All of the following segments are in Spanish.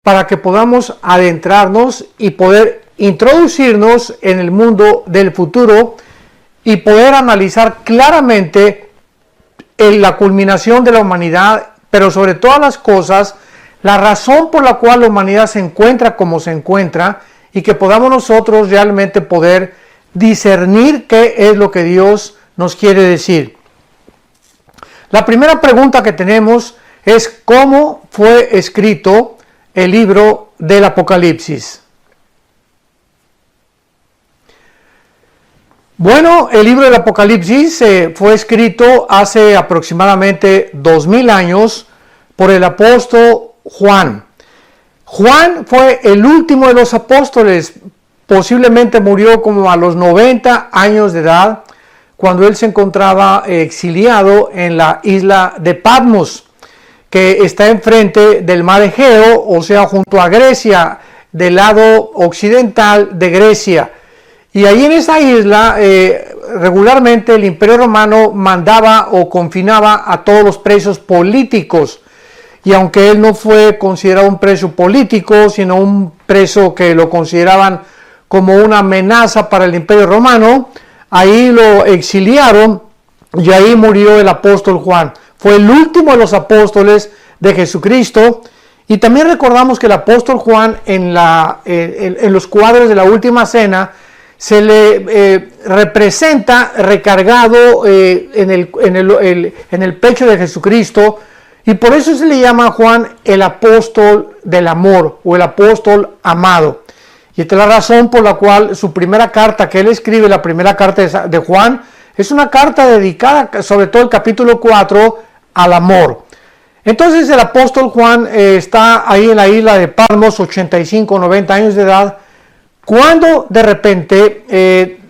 para que podamos adentrarnos y poder introducirnos en el mundo del futuro y poder analizar claramente la culminación de la humanidad, pero sobre todas las cosas, la razón por la cual la humanidad se encuentra como se encuentra, y que podamos nosotros realmente poder discernir qué es lo que Dios nos quiere decir. La primera pregunta que tenemos es: ¿cómo fue escrito el libro del Apocalipsis? Bueno, el libro del Apocalipsis fue escrito hace aproximadamente 2000 años por el apóstol Juan. Juan fue el último de los apóstoles, posiblemente murió como a los 90 años de edad, cuando él se encontraba exiliado en la isla de Patmos, que está enfrente del mar Egeo, o sea, junto a Grecia, del lado occidental de Grecia. Y ahí en esa isla, regularmente el Imperio Romano mandaba o confinaba a todos los presos políticos. Y aunque él no fue considerado un preso político, sino un preso que lo consideraban como una amenaza para el Imperio Romano, ahí lo exiliaron y ahí murió el apóstol Juan. Fue el último de los apóstoles de Jesucristo. Y también recordamos que el apóstol Juan en los cuadros de la Última Cena se le representa recargado en el pecho de Jesucristo, y por eso se le llama a Juan el apóstol del amor o el apóstol amado. Y esta es la razón por la cual su primera carta que él escribe, la primera carta de Juan, es una carta dedicada, sobre todo el capítulo 4, al amor. Entonces el apóstol Juan está ahí en la isla de Patmos, 85, 90 años de edad, cuando de repente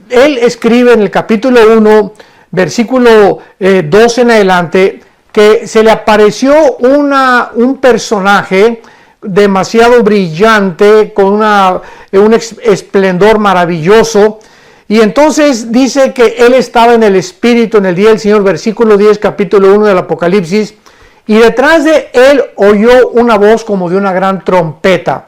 él escribe en el capítulo 1, versículo 12 en adelante, que se le apareció un personaje demasiado brillante, con un esplendor maravilloso, y entonces dice que él estaba en el Espíritu en el día del Señor, versículo 10, capítulo 1 del Apocalipsis, y detrás de él oyó una voz como de una gran trompeta,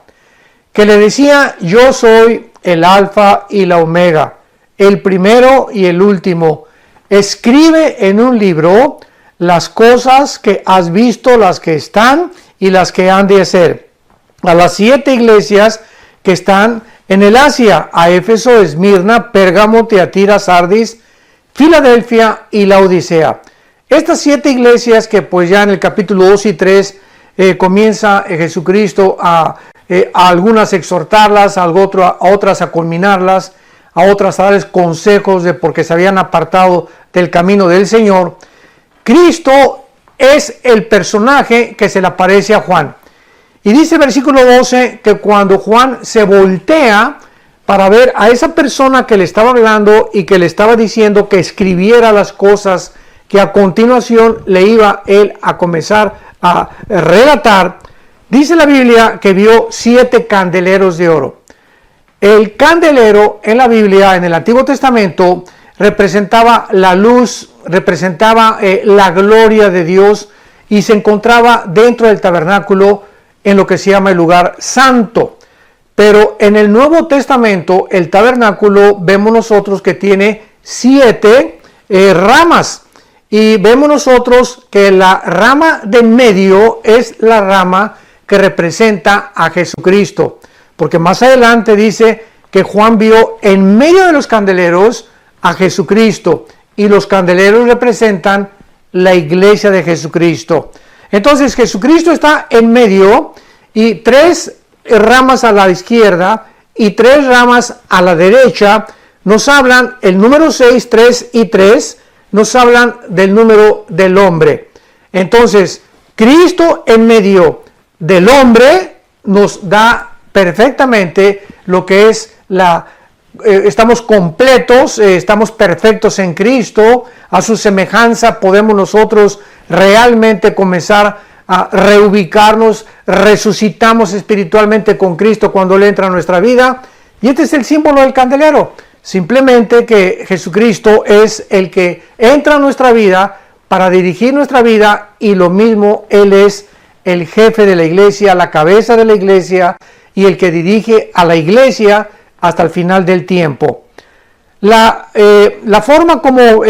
que le decía: yo soy el Alfa y la Omega, el primero y el último. Escribe en un libro las cosas que has visto, las que están y las que han de ser, a las 7 iglesias que están en el Asia: a Éfeso, Esmirna, Pérgamo, Tiatira, Sardis, Filadelfia y Laodicea. Estas 7 iglesias que pues ya en el capítulo 2 y 3 comienza Jesucristo a algunas exhortarlas, a otras a culminarlas, a otras a darles consejos de porque se habían apartado del camino del Señor. Cristo es el personaje que se le aparece a Juan. Y dice el versículo 12 que cuando Juan se voltea para ver a esa persona que le estaba hablando y que le estaba diciendo que escribiera las cosas que a continuación le iba él a comenzar a relatar, dice la Biblia que vio 7 candeleros de oro. El candelero en la Biblia, en el Antiguo Testamento, representaba la luz, representaba la gloria de Dios, y se encontraba dentro del tabernáculo en lo que se llama el lugar santo. Pero en el Nuevo Testamento, el tabernáculo vemos nosotros que tiene 7 ramas. Y vemos nosotros que la rama de en medio es la rama que representa a Jesucristo. Porque más adelante dice que Juan vio en medio de los candeleros a Jesucristo. Y los candeleros representan la iglesia de Jesucristo. Entonces Jesucristo está en medio, y 3 ramas a la izquierda y 3 ramas a la derecha nos hablan, el número 6, 3 y 3, nos hablan del número del hombre. Entonces, Cristo en medio del hombre nos da perfectamente lo que es estamos completos, estamos perfectos en Cristo. A su semejanza podemos nosotros realmente comenzar a reubicarnos, resucitamos espiritualmente con Cristo cuando Él entra a nuestra vida. Y este es el símbolo del candelero. Simplemente que Jesucristo es el que entra a nuestra vida para dirigir nuestra vida, y lo mismo Él es el jefe de la iglesia, la cabeza de la iglesia y el que dirige a la iglesia hasta el final del tiempo. La forma como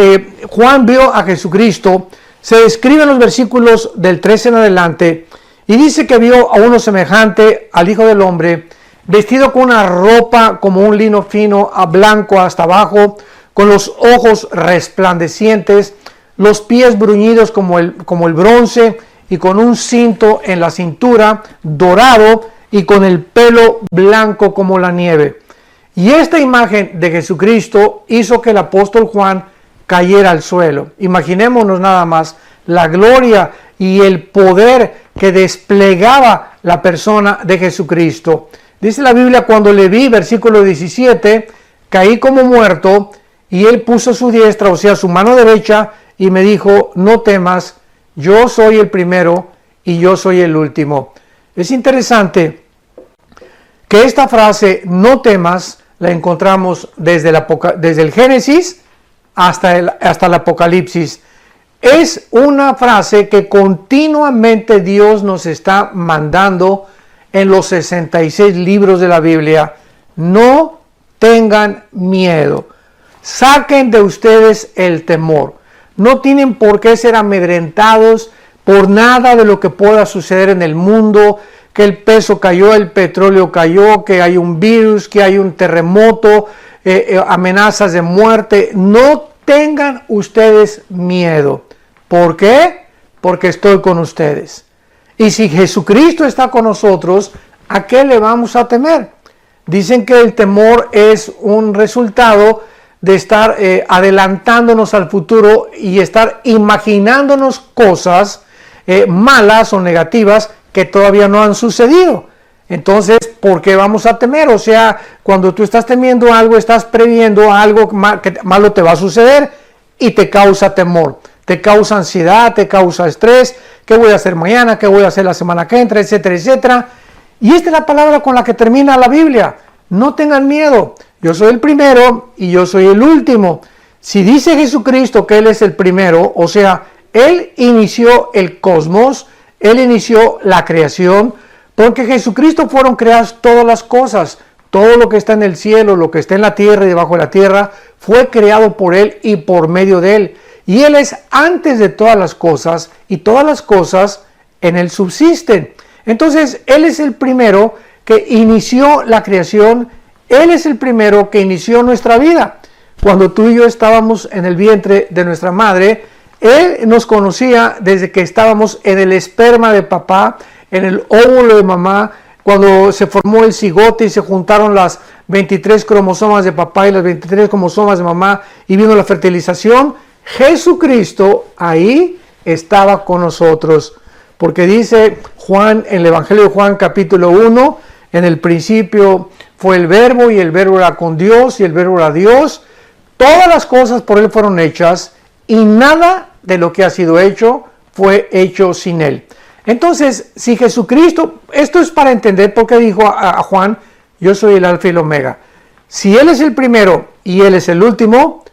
Juan vio a Jesucristo se describe en los versículos del 13 en adelante y dice que vio a uno semejante al Hijo del Hombre, vestido con una ropa como un lino fino, a blanco hasta abajo, con los ojos resplandecientes, los pies bruñidos como el bronce y con un cinto en la cintura dorado y con el pelo blanco como la nieve. Y esta imagen de Jesucristo hizo que el apóstol Juan cayera al suelo. Imaginémonos nada más la gloria y el poder que desplegaba la persona de Jesucristo. Dice la Biblia, cuando le vi, versículo 17, caí como muerto y él puso su diestra, o sea, su mano derecha, y me dijo, no temas, yo soy el primero y yo soy el último. Es interesante que esta frase, no temas, la encontramos desde el Génesis hasta el Apocalipsis. Es una frase que continuamente Dios nos está mandando en los 66 libros de la Biblia. No tengan miedo. Saquen de ustedes el temor. No tienen por qué ser amedrentados por nada de lo que pueda suceder en el mundo, que el peso cayó, el petróleo cayó, que hay un virus, que hay un terremoto, amenazas de muerte. No tengan ustedes miedo. ¿Por qué? Porque estoy con ustedes. Y si Jesucristo está con nosotros, ¿a qué le vamos a temer? Dicen que el temor es un resultado de estar adelantándonos al futuro y estar imaginándonos cosas malas o negativas que todavía no han sucedido. Entonces, ¿por qué vamos a temer? O sea, cuando tú estás temiendo algo, estás previendo algo que malo te va a suceder y te causa temor, te causa ansiedad, te causa estrés. ¿Qué voy a hacer mañana? ¿Qué voy a hacer la semana que entra? Etcétera, etcétera. Y esta es la palabra con la que termina la Biblia. No tengan miedo. Yo soy el primero y yo soy el último. Si dice Jesucristo que Él es el primero, o sea, Él inició el cosmos, Él inició la creación, porque Jesucristo fueron creadas todas las cosas. Todo lo que está en el cielo, lo que está en la tierra y debajo de la tierra, fue creado por Él y por medio de Él. Y Él es antes de todas las cosas y todas las cosas en Él subsisten. Entonces, Él es el primero que inició la creación. Él es el primero que inició nuestra vida. Cuando tú y yo estábamos en el vientre de nuestra madre, Él nos conocía desde que estábamos en el esperma de papá, en el óvulo de mamá, cuando se formó el cigote y se juntaron las 23 cromosomas de papá y las 23 cromosomas de mamá y vino la fertilización. Jesucristo ahí estaba con nosotros, porque dice Juan en el Evangelio de Juan capítulo 1, en el principio fue el verbo y el verbo era con Dios y el verbo era Dios. Todas las cosas por Él fueron hechas y nada de lo que ha sido hecho fue hecho sin Él. Entonces, si Jesucristo, esto es para entender por qué dijo a Juan, yo soy el alfa y el omega. Si Él es el primero y Él es el último,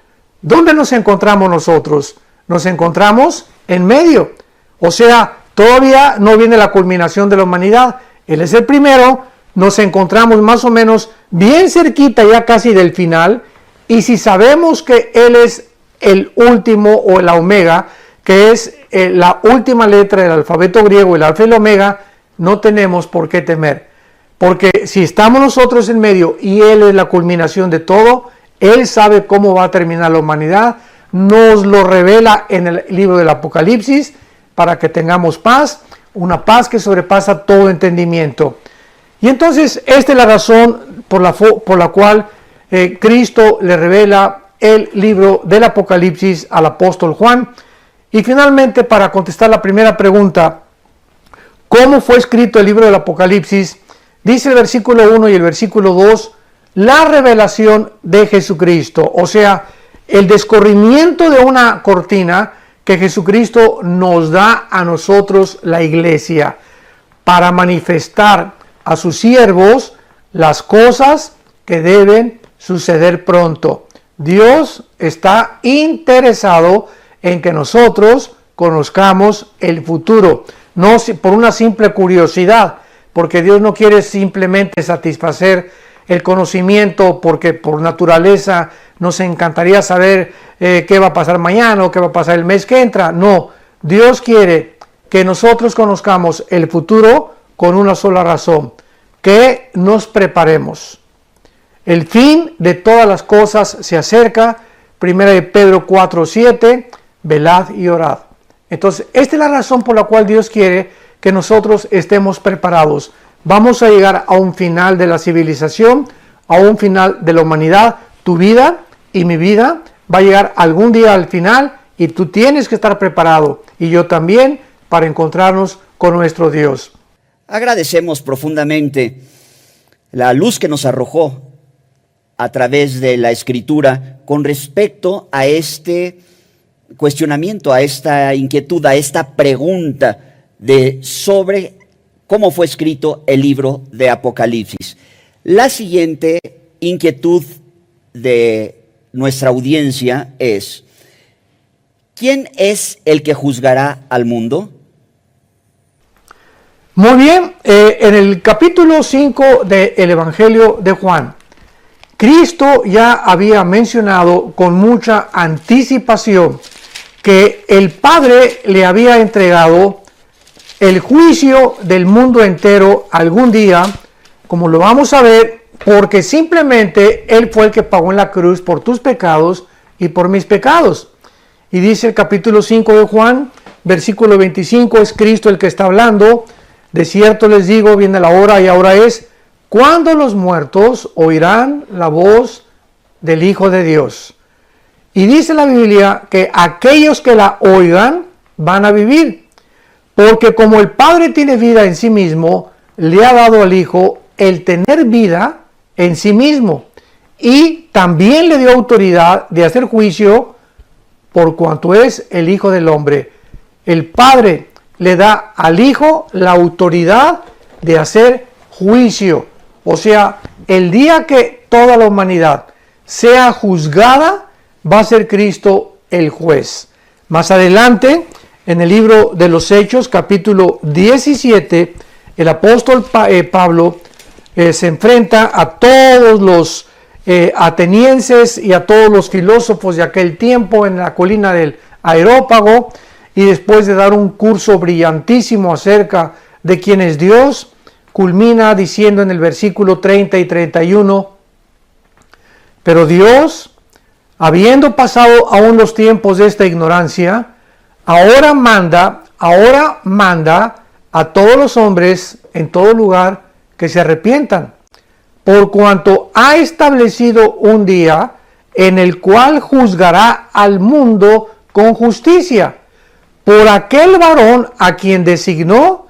¿dónde nos encontramos nosotros? Nos encontramos en medio. O sea, todavía no viene la culminación de la humanidad. Él es el primero, nos encontramos más o menos bien cerquita ya casi del final. Y si sabemos que Él es el último o la omega, que es la última letra del alfabeto griego, el alfa y el omega, no tenemos por qué temer. Porque si estamos nosotros en medio y Él es la culminación de todo, Él sabe cómo va a terminar la humanidad, nos lo revela en el libro del Apocalipsis para que tengamos paz, una paz que sobrepasa todo entendimiento. Y entonces esta es la razón por la cual Cristo le revela el libro del Apocalipsis al apóstol Juan. Y finalmente, para contestar la primera pregunta, ¿cómo fue escrito el libro del Apocalipsis? Dice el versículo 1 y el versículo 2, la revelación de Jesucristo, o sea, el descorrimiento de una cortina que Jesucristo nos da a nosotros, la iglesia, para manifestar a sus siervos las cosas que deben suceder pronto. Dios está interesado en que nosotros conozcamos el futuro. no por una simple curiosidad, porque Dios no quiere simplemente satisfacer el conocimiento, porque por naturaleza nos encantaría saber qué va a pasar mañana o qué va a pasar el mes que entra. No, Dios quiere que nosotros conozcamos el futuro con una sola razón, que nos preparemos. El fin de todas las cosas se acerca. 1 Pedro 4:7, velad y orad. Entonces, esta es la razón por la cual Dios quiere que nosotros estemos preparados. Vamos a llegar a un final de la civilización, a un final de la humanidad. Tu vida y mi vida va a llegar algún día al final y tú tienes que estar preparado, y yo también, para encontrarnos con nuestro Dios. Agradecemos profundamente la luz que nos arrojó a través de la Escritura con respecto a este cuestionamiento, a esta inquietud, a esta pregunta sobre cómo fue escrito el libro de Apocalipsis. La siguiente inquietud de nuestra audiencia es: ¿quién es el que juzgará al mundo? Muy bien, en el capítulo 5 del Evangelio de Juan, Cristo ya había mencionado con mucha anticipación que el Padre le había entregado el juicio del mundo entero algún día, como lo vamos a ver, porque simplemente Él fue el que pagó en la cruz por tus pecados y por mis pecados. Y dice el capítulo 5 de Juan, versículo 25, es Cristo el que está hablando: de cierto les digo, viene la hora y ahora es, cuando los muertos oirán la voz del Hijo de Dios. Y dice la Biblia que aquellos que la oigan van a vivir, porque como el Padre tiene vida en sí mismo, le ha dado al Hijo el tener vida en sí mismo, y también le dio autoridad de hacer juicio por cuanto es el Hijo del Hombre. El Padre le da al Hijo la autoridad de hacer juicio. O sea, el día que toda la humanidad sea juzgada, va a ser Cristo el juez. Más adelante, en el libro de los Hechos, capítulo 17, el apóstol Pablo se enfrenta a todos los atenienses y a todos los filósofos de aquel tiempo en la colina del Areópago, y después de dar un curso brillantísimo acerca de quién es Dios, culmina diciendo en el versículo 30 y 31, pero Dios, habiendo pasado aún los tiempos de esta ignorancia, ahora manda a todos los hombres en todo lugar que se arrepientan, por cuanto ha establecido un día en el cual juzgará al mundo con justicia, por aquel varón a quien designó,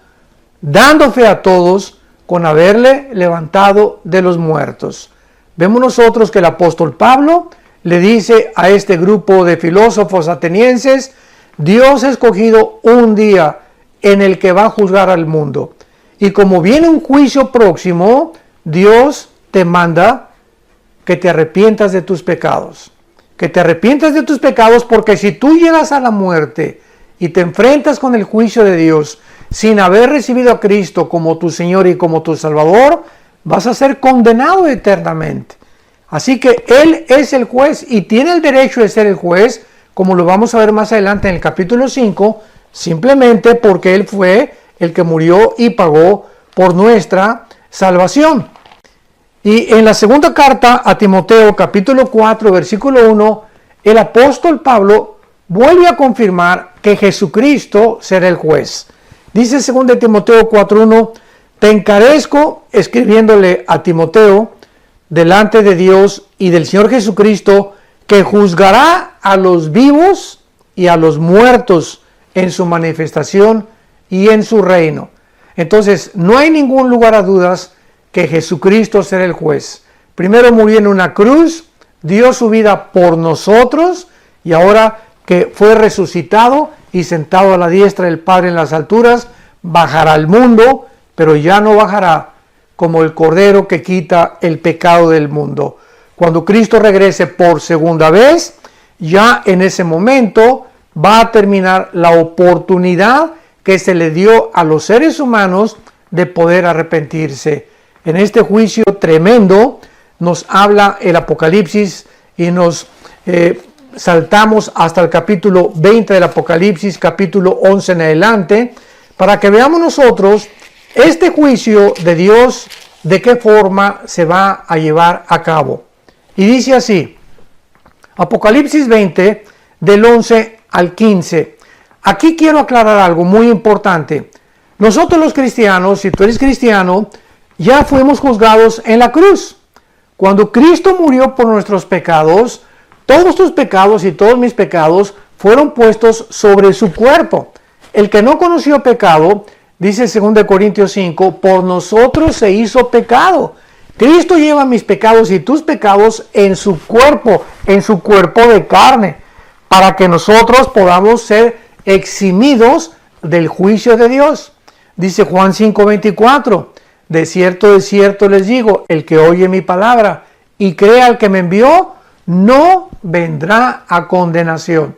dando fe a todos con haberle levantado de los muertos. Vemos nosotros que el apóstol Pablo le dice a este grupo de filósofos atenienses: Dios ha escogido un día en el que va a juzgar al mundo. Y como viene un juicio próximo, Dios te manda que te arrepientas de tus pecados. Que te arrepientas de tus pecados, porque si tú llegas a la muerte y te enfrentas con el juicio de Dios sin haber recibido a Cristo como tu Señor y como tu Salvador, vas a ser condenado eternamente. Así que Él es el juez y tiene el derecho de ser el juez, como lo vamos a ver más adelante en el capítulo 5, simplemente porque Él fue el que murió y pagó por nuestra salvación. Y en la segunda carta a Timoteo, capítulo 4, versículo 1, el apóstol Pablo vuelve a confirmar que Jesucristo será el juez. Dice 2 Timoteo 4:1, te encarezco, escribiéndole a Timoteo, delante de Dios y del Señor Jesucristo, que juzgará a los vivos y a los muertos en su manifestación y en su reino. Entonces, no hay ningún lugar a dudas que Jesucristo será el juez. Primero murió en una cruz, dio su vida por nosotros, y ahora que fue resucitado y sentado a la diestra del Padre en las alturas, bajará al mundo, pero ya no bajará como el Cordero que quita el pecado del mundo. Cuando Cristo regrese por segunda vez, ya en ese momento va a terminar la oportunidad que se le dio a los seres humanos de poder arrepentirse. En este juicio tremendo nos habla el Apocalipsis y nos saltamos hasta el capítulo 20 del Apocalipsis, capítulo 11 en adelante, para que veamos nosotros este juicio de Dios, de qué forma se va a llevar a cabo. Y dice así, Apocalipsis 20, del 11 al 15. Aquí quiero aclarar algo muy importante. Nosotros los cristianos, si tú eres cristiano, ya fuimos juzgados en la cruz. Cuando Cristo murió por nuestros pecados, todos tus pecados y todos mis pecados fueron puestos sobre su cuerpo. El que no conoció pecado, dice 2 Corintios 5, por nosotros se hizo pecado. Cristo lleva mis pecados y tus pecados en su cuerpo de carne, para que nosotros podamos ser eximidos del juicio de Dios. Dice Juan 5:24, de cierto les digo, el que oye mi palabra y crea al que me envió, no vendrá a condenación,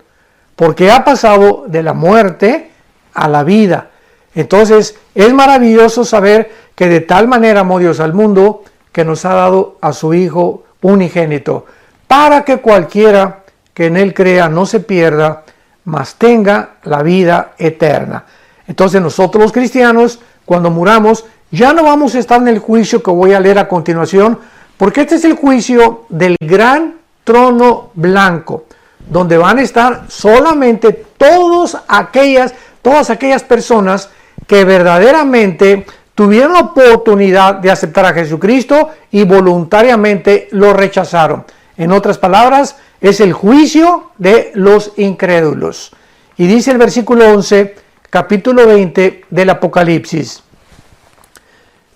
porque ha pasado de la muerte a la vida. Entonces es maravilloso saber que de tal manera amó Dios al mundo que nos ha dado a su Hijo unigénito, para que cualquiera que en él crea no se pierda, mas tenga la vida eterna. Entonces nosotros los cristianos, cuando muramos, ya no vamos a estar en el juicio que voy a leer a continuación, porque este es el juicio del gran trono blanco, donde van a estar solamente todas aquellas personas que verdaderamente tuvieron la oportunidad de aceptar a Jesucristo y voluntariamente lo rechazaron. En otras palabras, es el juicio de los incrédulos. Y dice el versículo 11, capítulo 20 del Apocalipsis.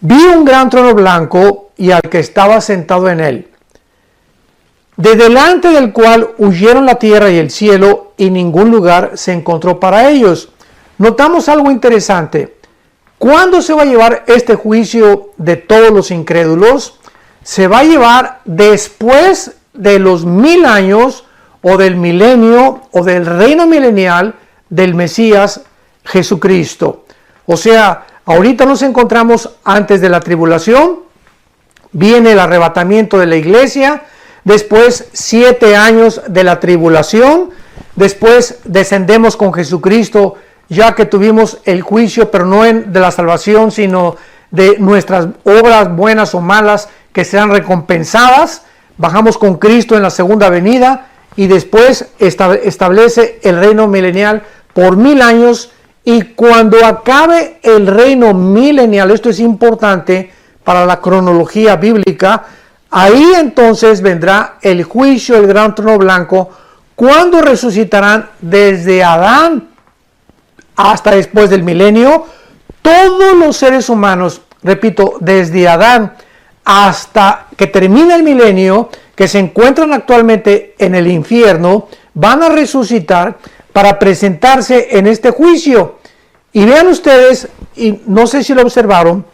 Vi un gran trono blanco y al que estaba sentado en él, de delante del cual huyeron la tierra y el cielo, y ningún lugar se encontró para ellos. Notamos algo interesante. ¿Cuándo se va a llevar este juicio de todos los incrédulos? Se va a llevar después de los 1000 años o del milenio o del reino milenial del Mesías Jesucristo. O sea, ahorita nos encontramos antes de la tribulación, viene el arrebatamiento de la iglesia, después 7 años de la tribulación, después descendemos con Jesucristo, ya que tuvimos el juicio, pero no de la salvación, sino de nuestras obras buenas o malas que serán recompensadas. Bajamos con Cristo en la segunda venida y después establece el reino milenial por 1000 años. Y cuando acabe el reino milenial, esto es importante para la cronología bíblica, ahí entonces vendrá el juicio del gran trono blanco, cuando resucitarán desde Adán hasta después del milenio todos los seres humanos, repito, desde Adán hasta que termine el milenio, que se encuentran actualmente en el infierno, van a resucitar para presentarse en este juicio. Y vean ustedes, y no sé si lo observaron,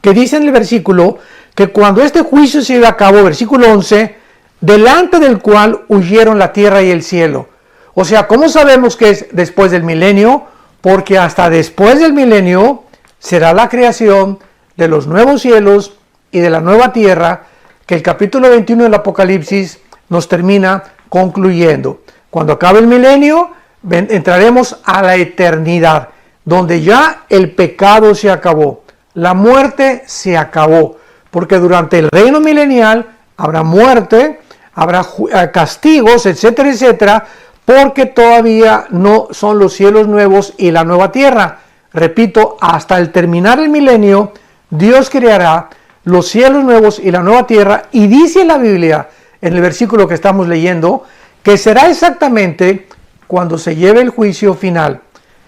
que dice en el versículo que cuando este juicio se lleve a cabo, versículo 11, delante del cual huyeron la tierra y el cielo. O sea, ¿cómo sabemos que es después del milenio? Porque hasta después del milenio será la creación de los nuevos cielos y de la nueva tierra, que el capítulo 21 del Apocalipsis nos termina concluyendo. Cuando acabe el milenio, entraremos a la eternidad, donde ya el pecado se acabó, la muerte se acabó, porque durante el reino milenial habrá muerte, habrá castigos, etcétera, etcétera, porque todavía no son los cielos nuevos y la nueva tierra. Repito, hasta el terminar el milenio, Dios creará los cielos nuevos y la nueva tierra, y dice la Biblia, en el versículo que estamos leyendo, que será exactamente cuando se lleve el juicio final.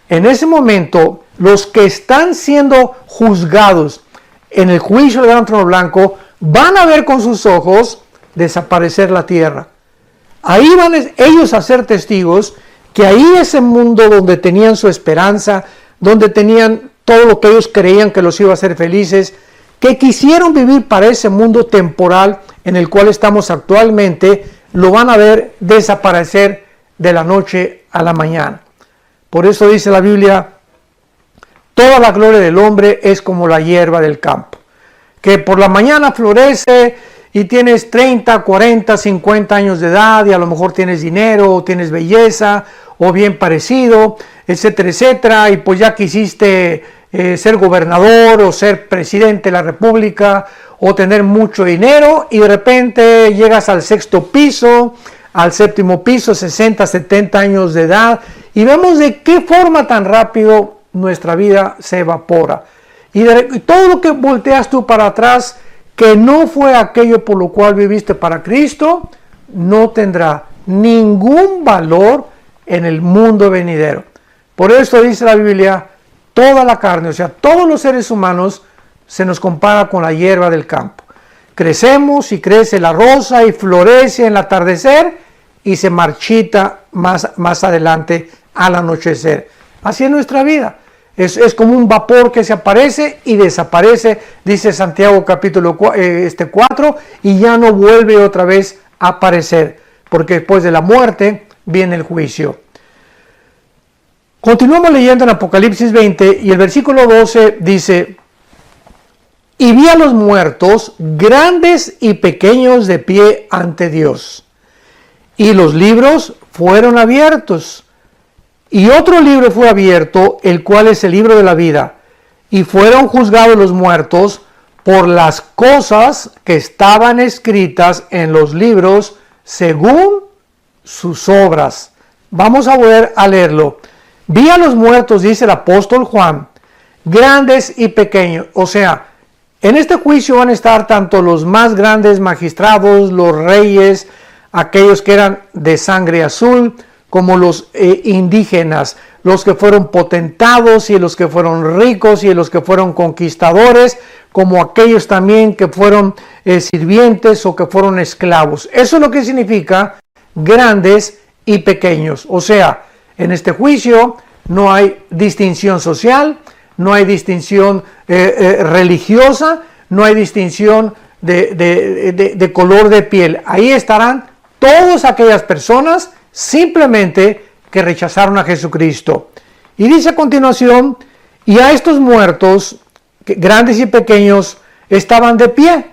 En ese momento, los que están siendo juzgados en el juicio del gran trono blanco van a ver con sus ojos desaparecer la tierra. Ahí van ellos a ser testigos que ahí ese mundo donde tenían su esperanza, donde tenían todo lo que ellos creían que los iba a hacer felices, que quisieron vivir para ese mundo temporal en el cual estamos actualmente, lo van a ver desaparecer de la noche a la mañana. Por eso dice la Biblia Toda la gloria del hombre es como la hierba del campo, que por la mañana florece y tienes 30, 40, 50 años de edad y a lo mejor tienes dinero o tienes belleza o bien parecido, etcétera, etcétera, y pues ya quisiste ser gobernador o ser presidente de la república o tener mucho dinero y de repente llegas al sexto piso, al séptimo piso, 60, 70 años de edad y vemos de qué forma tan rápido nuestra vida se evapora. Y todo lo que volteas tú para atrás, que no fue aquello por lo cual viviste para Cristo, no tendrá ningún valor en el mundo venidero. Por eso dice la Biblia, toda la carne, o sea, todos los seres humanos, se nos compara con la hierba del campo. Crecemos y crece la rosa y florece en el atardecer y se marchita más adelante al anochecer. Así es nuestra vida. Es como un vapor que se aparece y desaparece, dice Santiago capítulo 4, y ya no vuelve otra vez a aparecer, porque después de la muerte viene el juicio. Continuamos leyendo en Apocalipsis 20 y el versículo 12 dice: y vi a los muertos, grandes y pequeños, de pie ante Dios. Y los libros fueron abiertos. Y otro libro fue abierto, el cual es el libro de la vida. Y fueron juzgados los muertos por las cosas que estaban escritas en los libros según sus obras. Vamos a volver a leerlo. Vi a los muertos, dice el apóstol Juan, grandes y pequeños. O sea, en este juicio van a estar tanto los más grandes magistrados, los reyes, aquellos que eran de sangre azul, como los indígenas, los que fueron potentados y los que fueron ricos y los que fueron conquistadores, como aquellos también que fueron sirvientes o que fueron esclavos. Eso es lo que significa grandes y pequeños. O sea, en este juicio no hay distinción social, no hay distinción religiosa, no hay distinción de color de piel. Ahí estarán todas aquellas personas simplemente que rechazaron a Jesucristo. Y dice a continuación, y a estos muertos, grandes y pequeños, estaban de pie.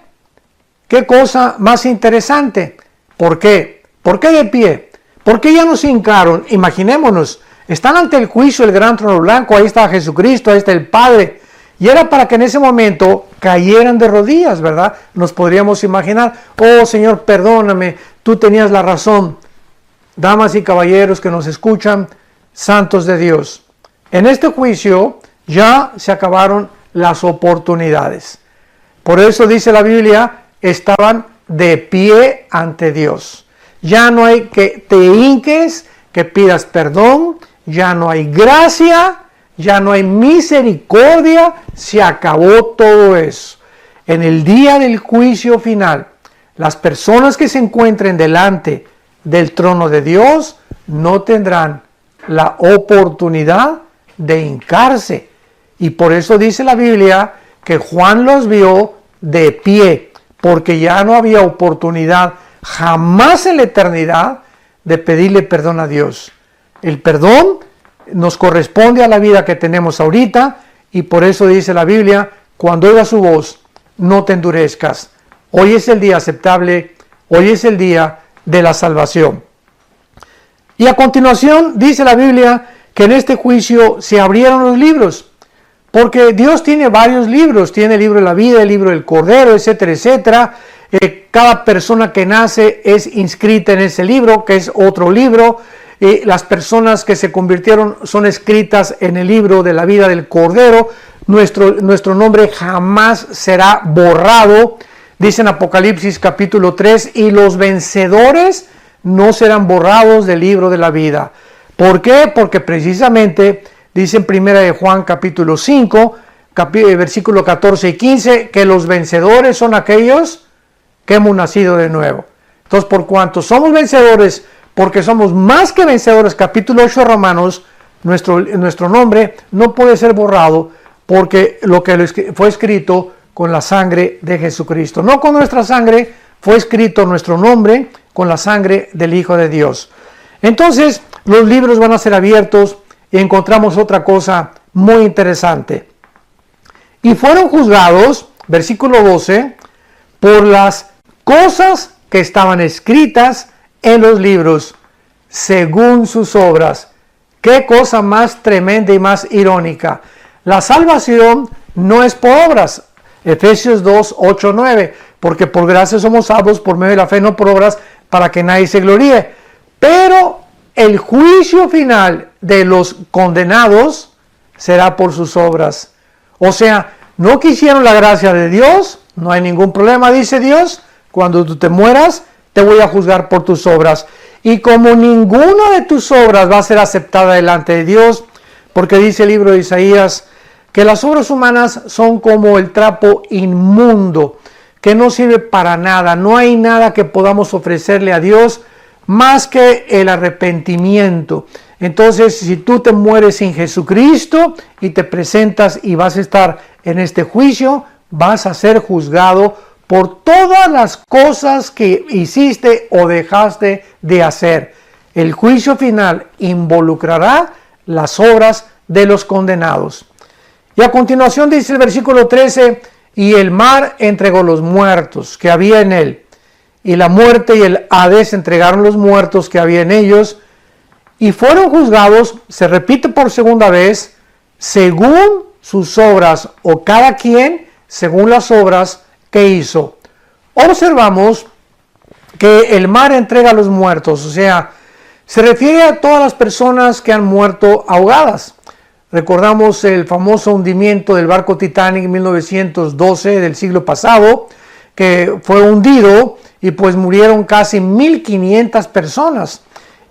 Qué cosa más interesante. ¿Por qué? ¿Por qué de pie? ¿Por qué ya no se hincaron? Imaginémonos, están ante el juicio, el gran trono blanco, ahí está Jesucristo, ahí está el Padre. Y era para que en ese momento cayeran de rodillas, ¿verdad? Nos podríamos imaginar, oh Señor, perdóname, tú tenías la razón. Damas y caballeros que nos escuchan, santos de Dios, en este juicio ya se acabaron las oportunidades. Por eso dice la Biblia, estaban de pie ante Dios. Ya no hay que te hinques, que pidas perdón, ya no hay gracia, ya no hay misericordia, se acabó todo eso. En el día del juicio final, las personas que se encuentren delante del trono de Dios no tendrán la oportunidad de hincarse. Y por eso dice la Biblia que Juan los vio de pie, porque ya no había oportunidad jamás en la eternidad de pedirle perdón a Dios. El perdón nos corresponde a la vida que tenemos ahorita y por eso dice la Biblia, cuando oigas su voz, no te endurezcas. Hoy es el día aceptable, hoy es el día de la salvación. Y a continuación dice la Biblia que en este juicio se abrieron los libros, porque Dios tiene varios libros, tiene el libro de la vida, el libro del Cordero, etcétera, etcétera. Cada persona que nace es inscrita en ese libro, que es otro libro. Las personas que se convirtieron son escritas en el libro de la vida del Cordero. Nuestro nombre jamás será borrado. Dice en Apocalipsis capítulo 3, y los vencedores no serán borrados del libro de la vida. ¿Por qué? Porque precisamente dice en primera de Juan capítulo 5, versículo 14 y 15, que los vencedores son aquellos que hemos nacido de nuevo. Entonces, por cuanto somos vencedores, porque somos más que vencedores, capítulo 8 de Romanos, nuestro nombre no puede ser borrado, porque lo que fue escrito con la sangre de Jesucristo. No con nuestra sangre, fue escrito nuestro nombre con la sangre del Hijo de Dios. Entonces, los libros van a ser abiertos y encontramos otra cosa muy interesante. Y fueron juzgados, versículo 12, por las cosas que estaban escritas en los libros, según sus obras. Qué cosa más tremenda y más irónica. La salvación no es por obras. Efesios 2, 8, 9. Porque por gracia somos salvos por medio de la fe, no por obras, para que nadie se gloríe. Pero el juicio final de los condenados será por sus obras. O sea, no quisieron la gracia de Dios, no hay ningún problema, dice Dios. Cuando tú te mueras, te voy a juzgar por tus obras. Y como ninguna de tus obras va a ser aceptada delante de Dios, porque dice el libro de Isaías, que las obras humanas son como el trapo inmundo, que no sirve para nada. No hay nada que podamos ofrecerle a Dios más que el arrepentimiento. Entonces, si tú te mueres sin Jesucristo y te presentas y vas a estar en este juicio, vas a ser juzgado por todas las cosas que hiciste o dejaste de hacer. El juicio final involucrará las obras de los condenados. Y a continuación dice el versículo 13, y el mar entregó los muertos que había en él, y la muerte y el Hades entregaron los muertos que había en ellos, y fueron juzgados, se repite por segunda vez, según sus obras, o cada quien según las obras que hizo. Observamos que el mar entrega a los muertos, o sea, se refiere a todas las personas que han muerto ahogadas. Recordamos el famoso hundimiento del barco Titanic en 1912 del siglo pasado, que fue hundido y pues murieron casi 1.500 personas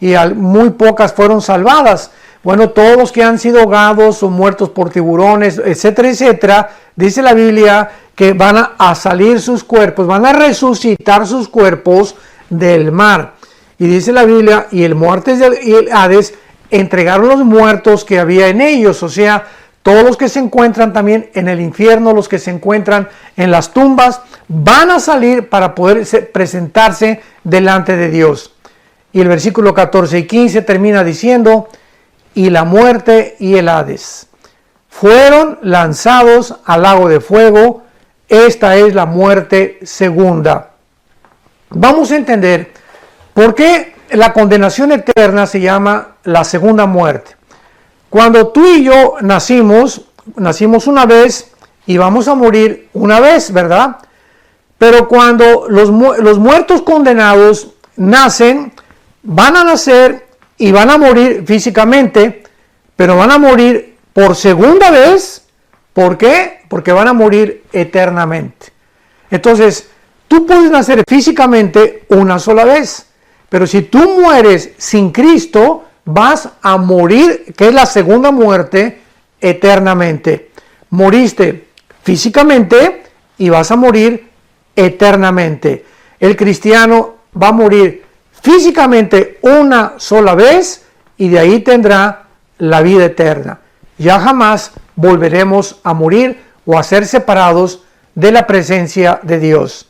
y muy pocas fueron salvadas. Bueno, todos los que han sido ahogados o muertos por tiburones, etcétera, etcétera, dice la Biblia que van a salir sus cuerpos, van a resucitar sus cuerpos del mar. Y dice la Biblia, y el muerte y el Hades entregaron los muertos que había en ellos, o sea, todos los que se encuentran también en el infierno, los que se encuentran en las tumbas, van a salir para poder presentarse delante de Dios. Y el versículo 14 y 15 termina diciendo, y la muerte y el Hades fueron lanzados al lago de fuego. Esta es la muerte segunda. Vamos a entender por qué la condenación eterna se llama la segunda muerte. Cuando tú y yo nacimos una vez y vamos a morir una vez, ¿verdad? Pero cuando los muertos condenados nacen, van a nacer y van a morir físicamente, pero van a morir por segunda vez. ¿Por qué? Porque van a morir eternamente. Entonces, tú puedes nacer físicamente una sola vez, pero si tú mueres sin Cristo, vas a morir, que es la segunda muerte, eternamente. Moriste físicamente y vas a morir eternamente. El cristiano va a morir físicamente una sola vez y de ahí tendrá la vida eterna. Ya jamás volveremos a morir o a ser separados de la presencia de Dios.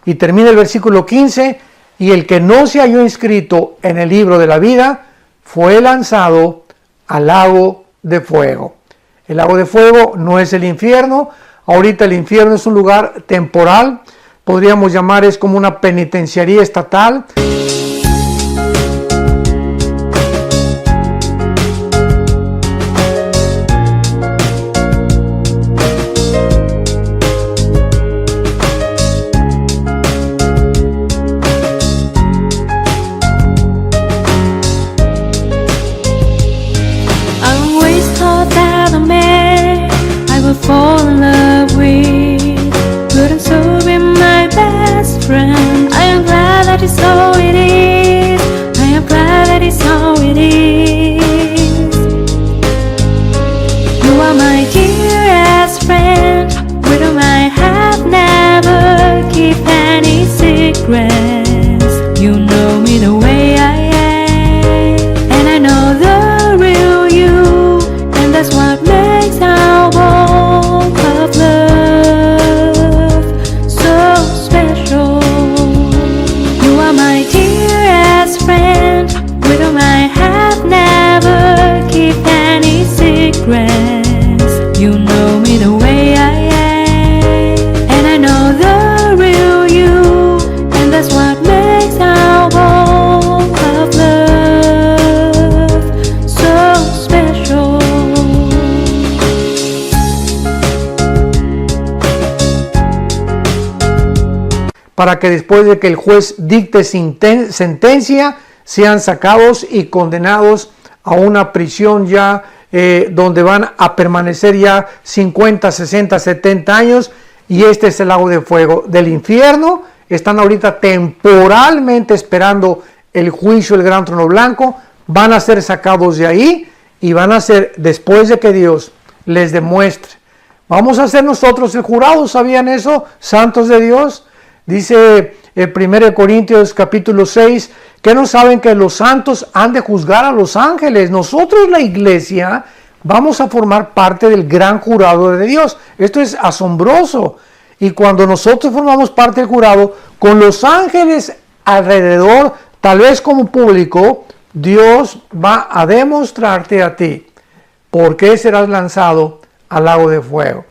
Y termina el versículo 15, y el que no se halló inscrito en el libro de la vida fue lanzado al lago de fuego. El lago de fuego no es el infierno. Ahorita el infierno es un lugar temporal. Podríamos llamar, es como una penitenciaría estatal. Fall in love with, but I'm so be my best friend. I am glad that it's so it is. I am glad that it's so it is. You are my dearest friend, with whom I have never keep any secrets. You know me the way I am, and I know the real you, and that's what makes our bond of love so special. You are my dearest friend, with whom I have never keep any secrets. You know me the way I am, and I know the real you, and that's what makes our bond of love so special. Para que después de que el juez dicte sentencia, sean sacados y condenados a una prisión ya donde van a permanecer ya 50, 60, 70 años, y este es el lago de fuego del infierno. Están ahorita temporalmente esperando el juicio del gran trono blanco, van a ser sacados de ahí y van a ser, después de que Dios les demuestre. Vamos a ser nosotros el jurado, ¿sabían eso? Santos de Dios. Dice el 1 Corintios capítulo 6, que no saben que los santos han de juzgar a los ángeles. Nosotros, la iglesia, vamos a formar parte del gran jurado de Dios. Esto es asombroso. Y cuando nosotros formamos parte del jurado, con los ángeles alrededor, tal vez como público, Dios va a demostrarte a ti por qué serás lanzado al lago de fuego.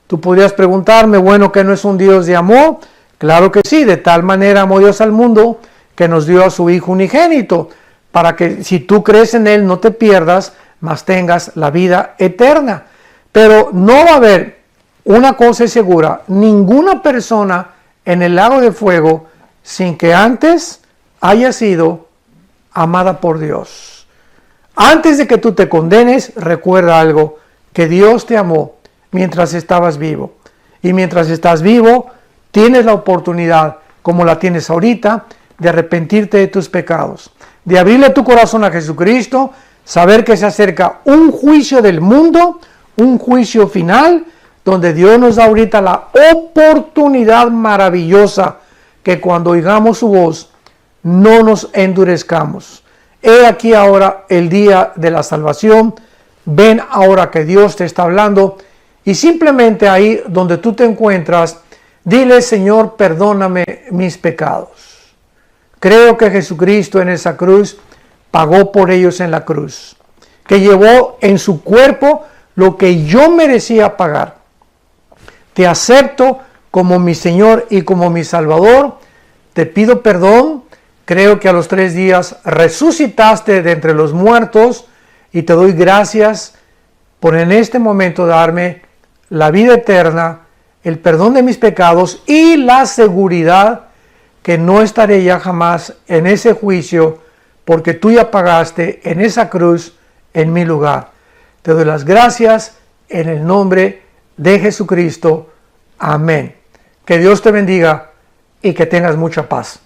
Tú podrías preguntarme, bueno, ¿que no es un Dios de amor? Claro que sí, de tal manera amó Dios al mundo que nos dio a su Hijo unigénito, para que si tú crees en Él no te pierdas, mas tengas la vida eterna. Pero no va a haber, una cosa es segura, ninguna persona en el lago de fuego sin que antes haya sido amada por Dios. Antes de que tú te condenes, recuerda algo, que Dios te amó mientras estabas vivo. Y mientras estás vivo, tienes la oportunidad, como la tienes ahorita, de arrepentirte de tus pecados, de abrirle tu corazón a Jesucristo, saber que se acerca un juicio del mundo, un juicio final, donde Dios nos da ahorita la oportunidad maravillosa que cuando oigamos su voz, no nos endurezcamos. He aquí ahora el día de la salvación. Ven ahora que Dios te está hablando, y simplemente ahí donde tú te encuentras, dile: Señor, perdóname mis pecados. Creo que Jesucristo en esa cruz pagó por ellos en la cruz, que llevó en su cuerpo lo que yo merecía pagar. Te acepto como mi Señor y como mi Salvador. Te pido perdón. Creo que a los 3 días resucitaste de entre los muertos, y te doy gracias por en este momento darme la vida eterna, el perdón de mis pecados y la seguridad que no estaré ya jamás en ese juicio, porque tú ya pagaste en esa cruz en mi lugar. Te doy las gracias en el nombre de Jesucristo. Amén. Que Dios te bendiga y que tengas mucha paz.